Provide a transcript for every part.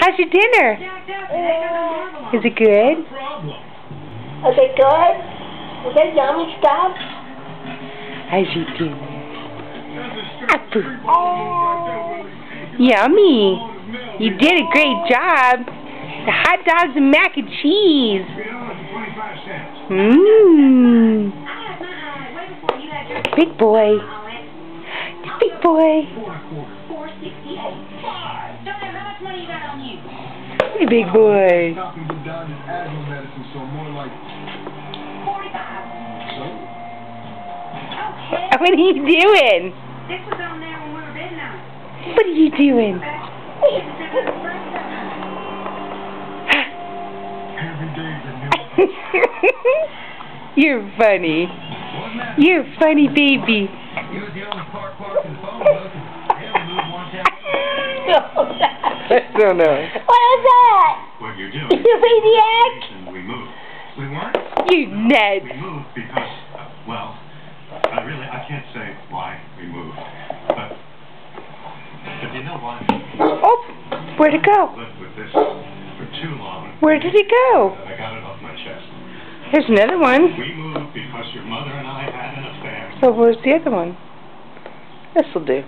How's your dinner? Is it good? Is it good? Is it yummy stuff? How's your dinner? Apple. Yummy. You did a great job. The hot dogs and mac and cheese. Mmm. Big boy. Big boy. Hey, big boy. What are you doing? This was on there when we were bidding on it. What are you doing? You're funny. You're a funny baby. I don't know. What is that? What you're doing. You maniac! We moved. We weren't. You nuts. We moved because, well, I can't say why we moved, but you know why? Oh, where'd it go? I lived with this for too long. Where did it go? I got it off my chest. There's another one. We moved because your mother and I had an affair. So where's the other one? This'll do.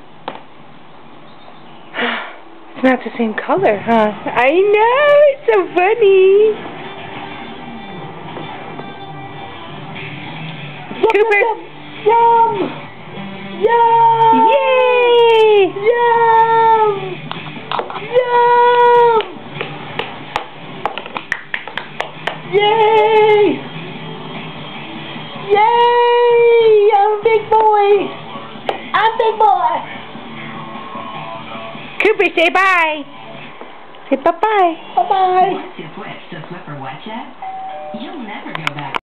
It's not the same color, huh? I know, it's so funny. Cooper. Yum! Yum! Yay! Yum! Yum! Yay! Yay! I'm a big boy! I'm a big boy! Cooper, say bye. Say bye-bye. Bye-bye. Once you switch to Swiffer Wet Jet, you'll never go back.